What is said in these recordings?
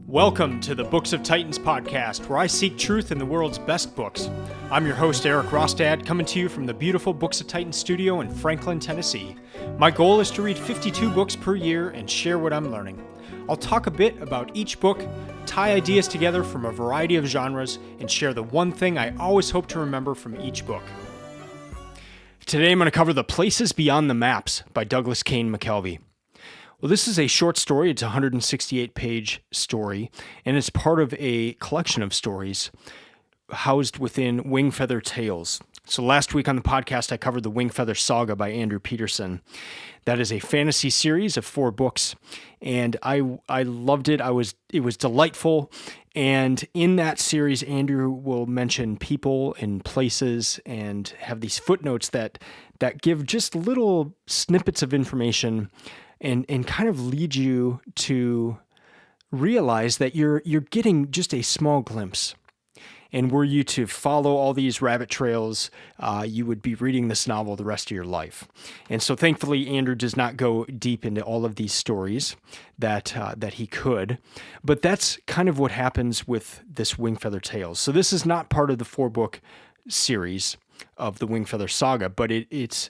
Welcome to the Books of Titans podcast, where I seek truth in the world's best books. I'm your host, Erik Rostad, coming to you from the beautiful Books of Titans studio in Franklin, Tennessee. My goal is to read 52 books per year and share what I'm learning. I'll talk a bit about each book, tie ideas together from a variety of genres, and share the one thing I always hope to remember from each book. Today I'm going to cover The Places Beyond the Maps by Douglas Kaine McKelvey. Well, this is a short story. It's a 168-page story, and it's part of a collection of stories housed within Wingfeather Tales. So last week on the podcast, I covered the Wingfeather Saga by Andrew Peterson. That is a fantasy series of 4 books, and I loved it. It was delightful, and in that series, Andrew will mention people and places and have these footnotes that give just little snippets of information and kind of lead you to realize that you're getting just a small glimpse. And were you to follow all these rabbit trails, you would be reading this novel the rest of your life. And so thankfully, Andrew does not go deep into all of these stories that he could. But that's kind of what happens with this Wingfeather Tales. So this is not part of the 4-book series of the Wingfeather Saga, but it's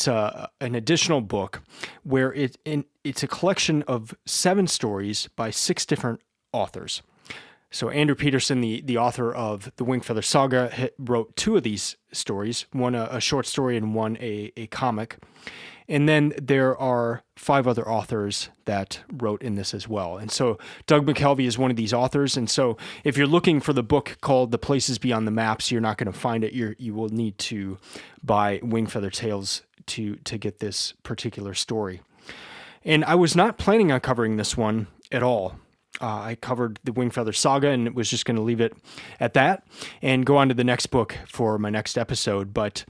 an additional book where it's a collection of 7 stories by 6 different authors. So Andrew Peterson, the author of the Wingfeather Saga, wrote 2 of these stories, one a short story and one a comic. And then there are 5 other authors that wrote in this as well. And so Doug McKelvey is one of these authors. And so if you're looking for the book called The Places Beyond the Maps, you're not going to find it. You will need to buy Wingfeather Tales to get this particular story. And I was not planning on covering this one at all. I covered the Wingfeather Saga and was just going to leave it at that and go on to the next book for my next episode. But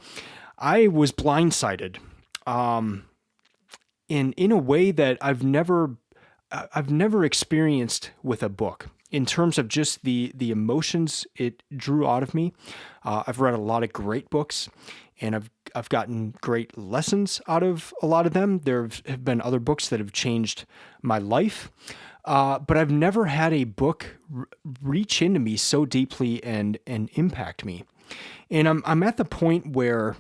I was blindsided in a way that I've never experienced with a book in terms of just the emotions it drew out of me. I've read a lot of great books, and I've gotten great lessons out of a lot of them. There have been other books that have changed my life, but I've never had a book reach into me so deeply and impact me. And I'm at the point where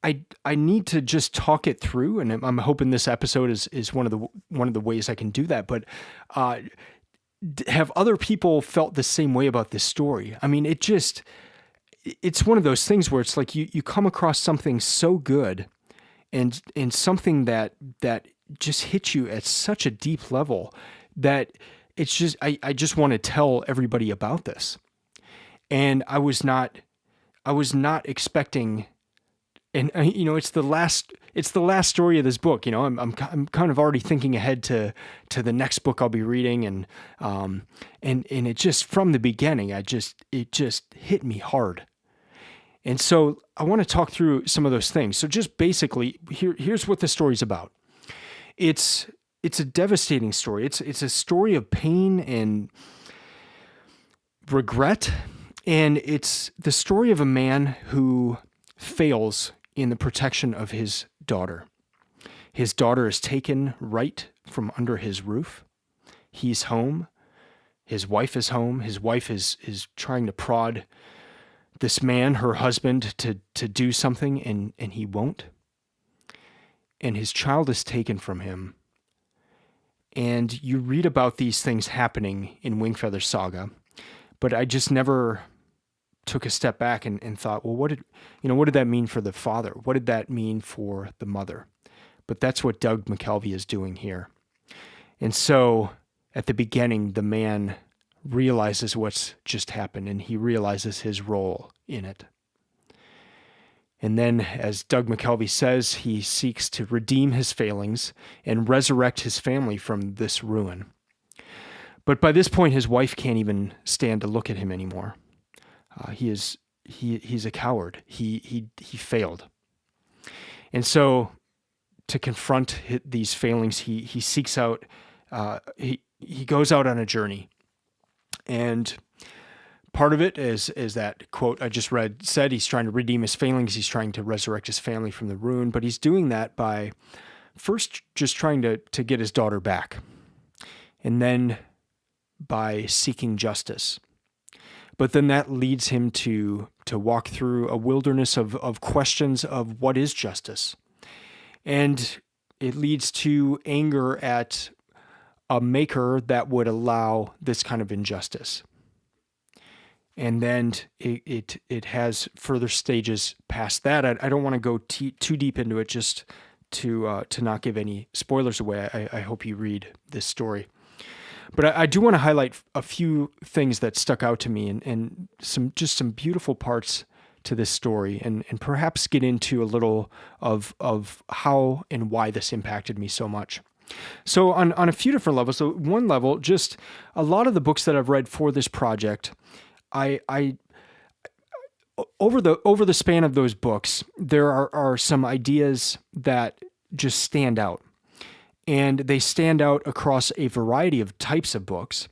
I need to just talk it through, and I'm hoping this episode is one of the ways I can do that. But have other people felt the same way about this story? I mean, it's one of those things where it's like you come across something so good, and something that just hits you at such a deep level that it's just I just want to tell everybody about this, and I was not expecting. And it's the last story of this book. I'm kind of already thinking ahead to the next book I'll be reading, and it just from the beginning, it just hit me hard. And so I want to talk through some of those things. So just basically, here's what the story's about. It's a devastating story. It's a story of pain and regret, and it's the story of a man who fails in the protection of his daughter. His daughter is taken right from under his roof. He's home. His wife is home. His wife is trying to prod this man, her husband, to do something, and he won't. And his child is taken from him. And you read about these things happening in Wingfeather Saga, but I just never took a step back and thought, well, what did that mean for the father? What did that mean for the mother? But that's what Doug McKelvey is doing here. And so at the beginning, the man realizes what's just happened, and he realizes his role in it. And then, as Doug McKelvey says, he seeks to redeem his failings and resurrect his family from this ruin. But by this point, his wife can't even stand to look at him anymore. He's a coward. He failed. And so to confront these failings, he seeks out, he goes out on a journey. And part of it is that quote I just read said he's trying to redeem his failings. He's trying to resurrect his family from the ruin, but he's doing that by first just trying to get his daughter back. and then by seeking justice. But then that leads him to walk through a wilderness of questions of what is justice. And it leads to anger at a maker that would allow this kind of injustice. And then it has further stages past that. I don't want to go too deep into it, just to not give any spoilers away. I hope you read this story. But I do want to highlight a few things that stuck out to me and some beautiful parts to this story, and perhaps get into a little of how and why this impacted me so much. So on a few different levels. So one level, just a lot of the books that I've read for this project, I over the span of those books, there are some ideas that just stand out. And they stand out across a variety of types of books.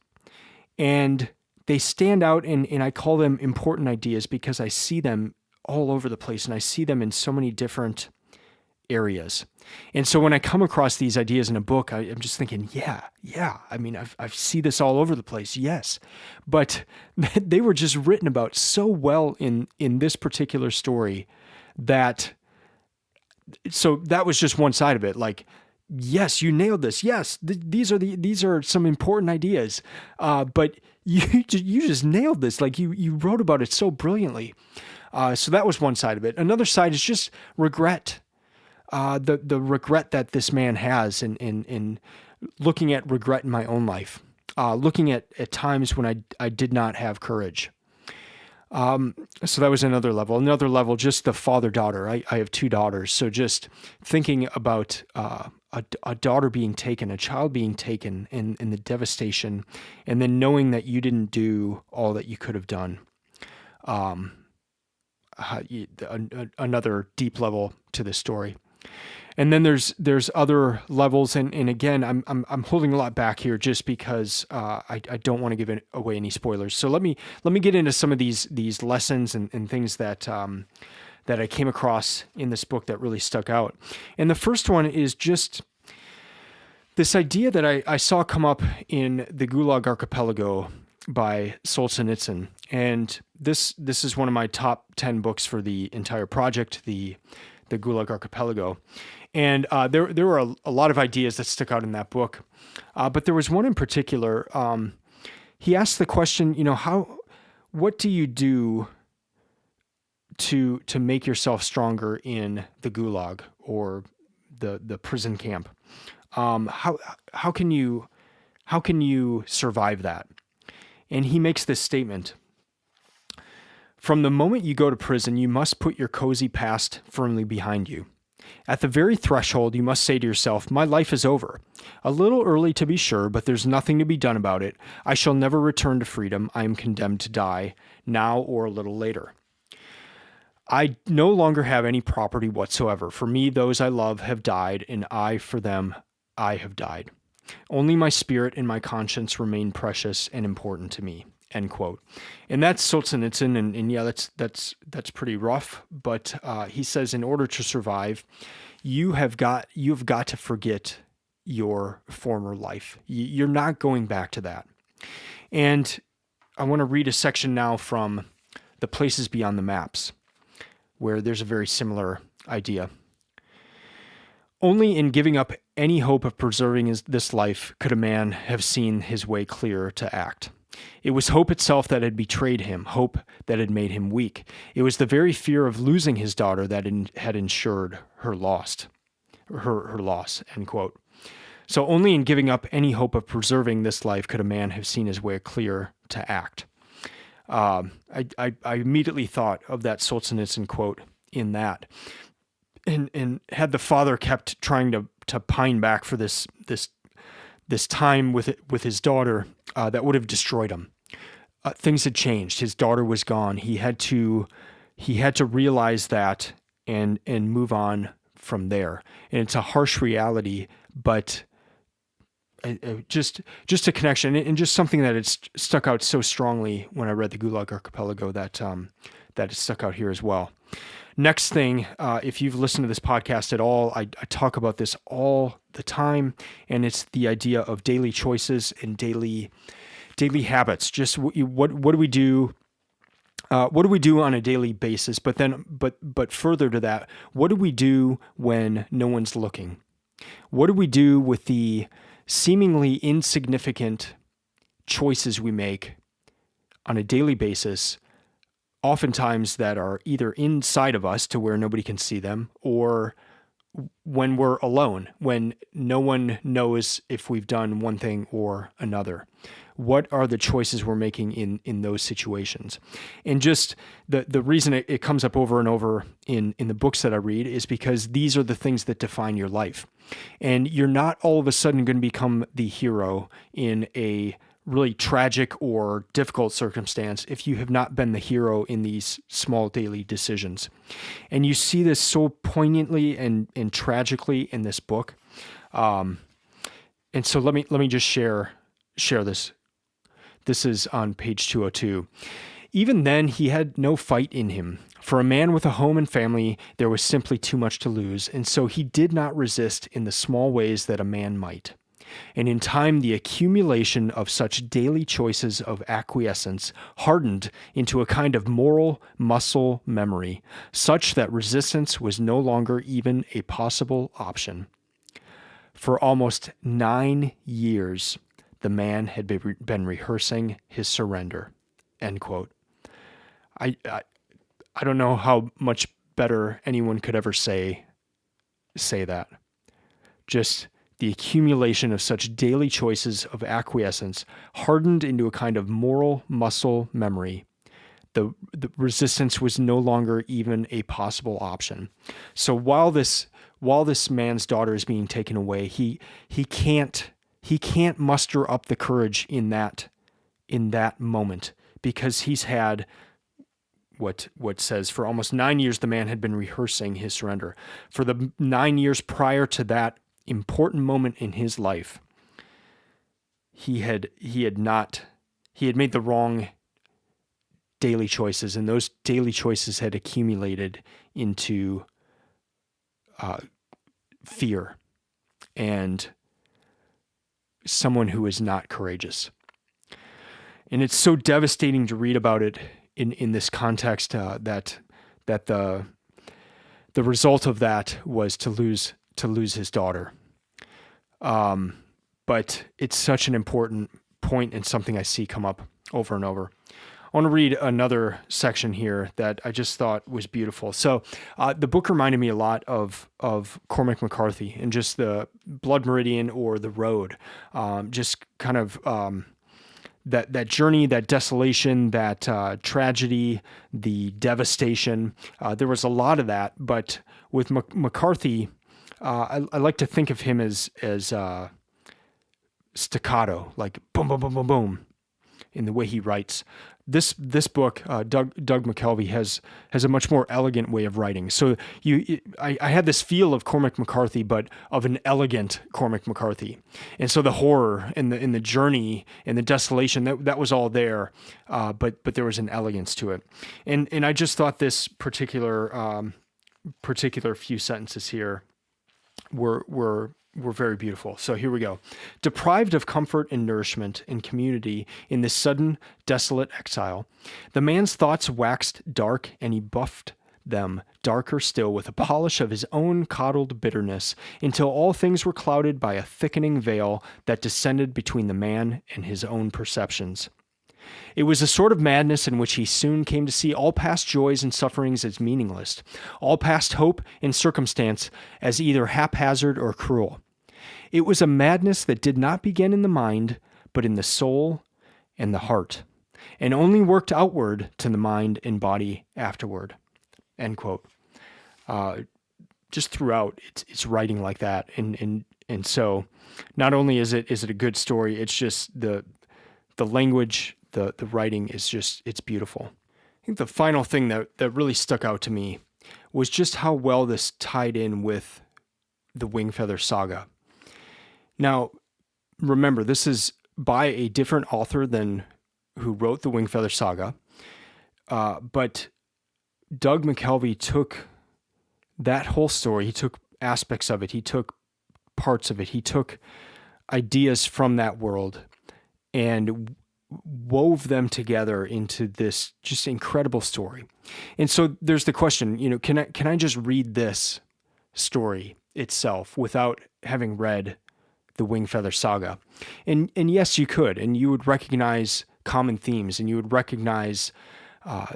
And they stand out, and I call them important ideas because I see them all over the place, and I see them in so many different areas. And so when I come across these ideas in a book, I'm just thinking, yeah. I mean, I see this all over the place, yes. But they were just written about so well in this particular story so that was just one side of it. Like, yes, you nailed this. Yes, these are some important ideas. But you just nailed this. Like you wrote about it so brilliantly. So that was one side of it. Another side is just regret. The regret that this man has, in looking at regret in my own life, looking at times when I did not have courage. So that was another level. Another level, just the father-daughter. I have two daughters, so just thinking about a daughter being taken, a child being taken, and the devastation, and then knowing that you didn't do all that you could have done. Another deep level to this story. And then there's other levels, and again, I'm holding a lot back here just because I don't want to give away any spoilers. So let me get into some of these lessons and things that I came across in this book that really stuck out. And the first one is just this idea that I saw come up in the Gulag Archipelago by Solzhenitsyn. And this is one of my top 10 books for the entire project, the Gulag Archipelago. And there were a lot of ideas that stuck out in that book. But there was one in particular. He asked the question, what do you do to make yourself stronger in the Gulag or the prison camp? How can you survive that? And he makes this statement: from the moment you go to prison, you must put your cozy past firmly behind you. At the very threshold, you must say to yourself, my life is over. A little early to be sure, but there's nothing to be done about it. I shall never return to freedom. I am condemned to die, now or a little later. I no longer have any property whatsoever. For me, those I love have died, and for them, I have died. Only my spirit and my conscience remain precious and important to me. End quote. And that's Solzhenitsyn, and yeah, that's pretty rough. But he says, in order to survive, you've got to forget your former life. You're not going back to that. And I want to read a section now from The Places Beyond the Maps, where there's a very similar idea. Only in giving up any hope of preserving this life could a man have seen his way clear to act. It was hope itself that had betrayed him, hope that had made him weak. It was the very fear of losing his daughter that had ensured her loss, end quote. So only in giving up any hope of preserving this life could a man have seen his way clear to act. I immediately thought of that Solzhenitsyn quote in that. And had the father kept trying to pine back for this time with his daughter, that would have destroyed him. Things had changed. His daughter was gone. He had to realize that and move on from there. And it's a harsh reality, but just a connection and just something that had stuck out so strongly when I read the Gulag Archipelago that it stuck out here as well. Next thing, if you've listened to this podcast at all, I talk about this all the time, and it's the idea of daily choices and daily habits. Just what do we do? What do we do on a daily basis? But further to that, what do we do when no one's looking? What do we do with the seemingly insignificant choices we make on a daily basis, oftentimes that are either inside of us to where nobody can see them, or when we're alone, when no one knows if we've done one thing or another? What are the choices we're making in those situations? And just the reason it comes up over and over in the books that I read is because these are the things that define your life. And you're not all of a sudden going to become the hero in a really tragic or difficult circumstance if you have not been the hero in these small daily decisions. And you see this so poignantly and tragically in this book. And so let me just share this. This is on page 202. Even then, he had no fight in him. For a man with a home and family, there was simply too much to lose, and so he did not resist in the small ways that a man might. And in time, the accumulation of such daily choices of acquiescence hardened into a kind of moral muscle memory, such that resistance was no longer even a possible option. For almost 9 years, the man had been rehearsing his surrender. End quote. I don't know how much better anyone could ever say that. Just the accumulation of such daily choices of acquiescence hardened into a kind of moral muscle memory. The resistance was no longer even a possible option. So while this man's daughter is being taken away, he can't muster up the courage in that moment, because he's had what says for almost 9 years the man had been rehearsing his surrender. For the 9 years prior to that important moment in his life, he had made the wrong daily choices, and those daily choices had accumulated into fear and someone who is not courageous. And it's so devastating to read about it in this context, that the result of that was to lose his daughter. But it's such an important point and something I see come up over and over. I want to read another section here that I just thought was beautiful. So the book reminded me a lot of Cormac McCarthy and just the Blood Meridian or the Road. Just kind of that journey, that desolation, that tragedy, the devastation. There was a lot of that, but with McCarthy, I like to think of him as staccato, like boom, boom, boom, boom, boom, in the way he writes. This book, Doug McKelvey has a much more elegant way of writing. So I had this feel of Cormac McCarthy, but of an elegant Cormac McCarthy. And so the horror and the journey and the desolation, that was all there, but there was an elegance to it. And I just thought this particular few sentences here were very beautiful. So here we go. Deprived of comfort and nourishment and community in this sudden, desolate exile, the man's thoughts waxed dark, and he buffed them darker still with a polish of his own coddled bitterness, until all things were clouded by a thickening veil that descended between the man and his own perceptions. It was a sort of madness in which he soon came to see all past joys and sufferings as meaningless, all past hope and circumstance as either haphazard or cruel. It was a madness that did not begin in the mind, but in the soul and the heart, and only worked outward to the mind and body afterward. End quote. Just throughout, it's writing like that, and so not only is it a good story, it's just the language, the writing is just, it's beautiful. I think the final thing that really stuck out to me was just how well this tied in with the Wingfeather saga. Now, remember, this is by a different author than who wrote the Wingfeather saga, but Doug McKelvey took that whole story, he took aspects of it, he took parts of it, he took ideas from that world and wove them together into this just incredible story. And so there's the question, can I just read this story itself without having read the Wingfeather Saga? And yes, you could, and you would recognize common themes, and you would recognize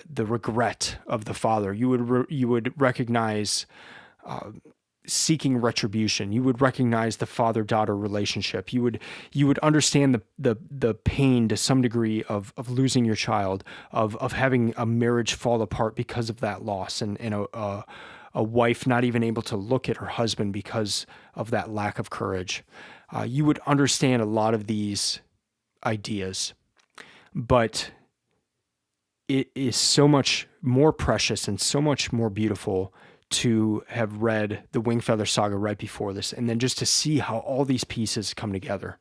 the regret of the father. You would recognize seeking retribution. You would recognize the father-daughter relationship. You would understand the pain to some degree of losing your child, of having a marriage fall apart because of that loss, and a wife not even able to look at her husband because of that lack of courage. You would understand a lot of these ideas, but it is so much more precious and so much more beautiful to have read the Wingfeather Saga right before this, and then just to see how all these pieces come together.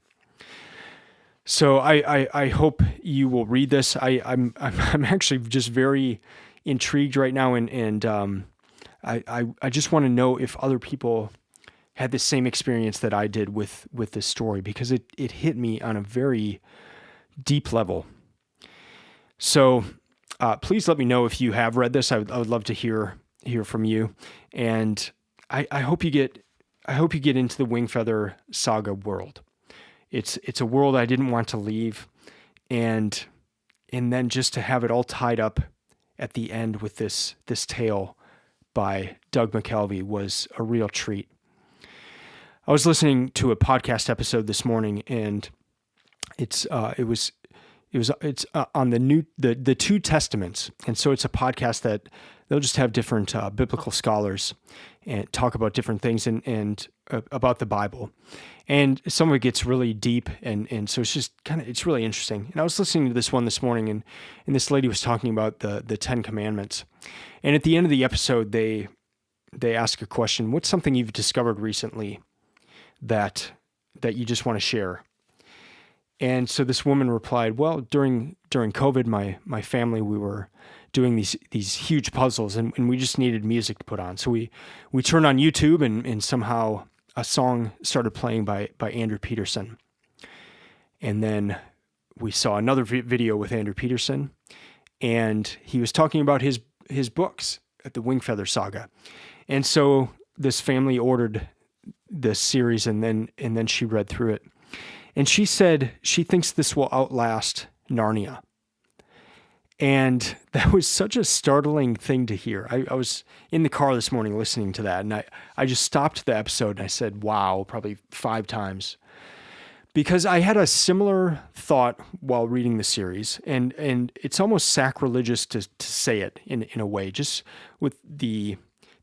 So I hope you will read this. I'm actually just very intrigued right now, and I just want to know if other people had the same experience that I did with this story, because it hit me on a very deep level. So please let me know if you have read this. I would love to hear from you, and I hope you get into the Wingfeather Saga world. It's a world I didn't want to leave, and then just to have it all tied up at the end with this tale by Doug McKelvey was a real treat. I was listening to a podcast episode this morning, and it's on the Two Testaments, and so it's a podcast that they'll just have different biblical scholars and talk about different things and about the Bible, and some of it gets really deep, and so it's just it's really interesting. And I was listening to this one this morning, and this lady was talking about the Ten Commandments, and at the end of the episode, they ask a question: what's something you've discovered recently that you just want to share? And so this woman replied, well, during COVID, my family, we were doing these huge puzzles, and we just needed music to put on. So we turned on YouTube, and somehow a song started playing by Andrew Peterson. And then we saw another video with Andrew Peterson, and he was talking about his books at the Wingfeather Saga. And so this family ordered this series, and then she read through it. And she said she thinks this will outlast Narnia. And that was such a startling thing to hear. I was in the car this morning listening to that, and I just stopped the episode and I said, wow, probably 5 times. Because I had a similar thought while reading the series, and it's almost sacrilegious to say it in a way, just with the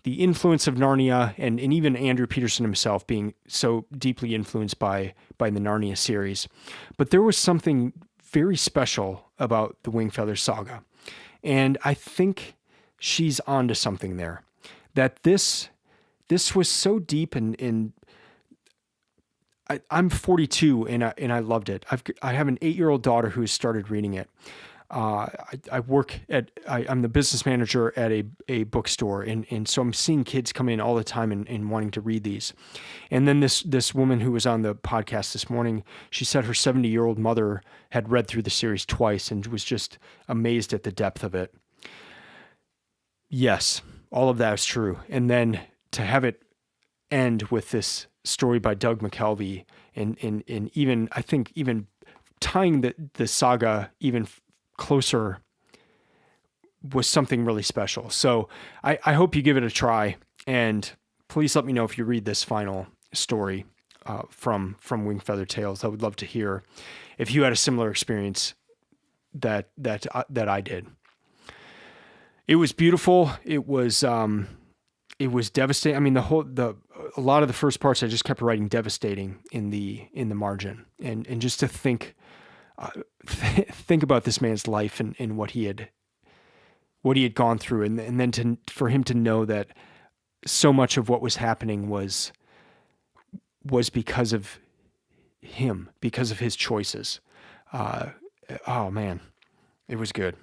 influence of Narnia and even Andrew Peterson himself being so deeply influenced by the Narnia series. But there was something very special about the Wingfeather Saga. And I think she's onto something there. That this was so deep, and I'm 42 and I loved it. I have an 8-year-old daughter who has started reading it. I'm the business manager at a bookstore, and so I'm seeing kids come in all the time and wanting to read these. And then this woman who was on the podcast this morning, she said her 70-year-old mother had read through the series twice and was just amazed at the depth of it. Yes, all of that is true. And then to have it end with this story by Doug McKelvey, and even, I think, even tying the saga even closer was something really special. So I hope you give it a try, and please let me know if you read this final story from Wingfeather Tales. I would love to hear if you had a similar experience that I did. It was beautiful. It was devastating. I mean, a lot of the first parts I just kept writing devastating in the margin, and just to think about this man's life and what he had gone through, and then for him to know that so much of what was happening was because of him, because of his choices. Oh man, it was good.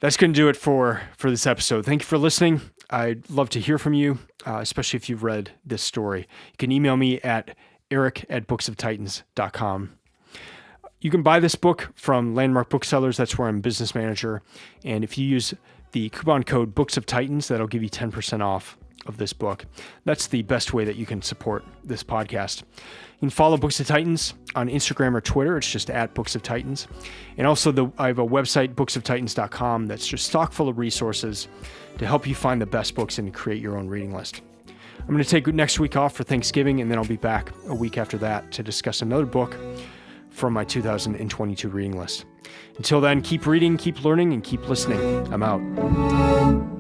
That's going to do it for this episode. Thank you for listening. I'd love to hear from you, especially if you've read this story. You can email me at eric@booksoftitans.com. You can buy this book from Landmark Booksellers. That's where I'm a business manager. And if you use the coupon code Books of Titans, that'll give you 10% off of this book. That's the best way that you can support this podcast. You can follow Books of Titans on Instagram or Twitter. It's just at Books of Titans. And also I have a website, booksoftitans.com, that's just chock full of resources to help you find the best books and create your own reading list. I'm going to take next week off for Thanksgiving, and then I'll be back a week after that to discuss another book from my 2022 reading list. Until then, keep reading, keep learning, and keep listening. I'm out.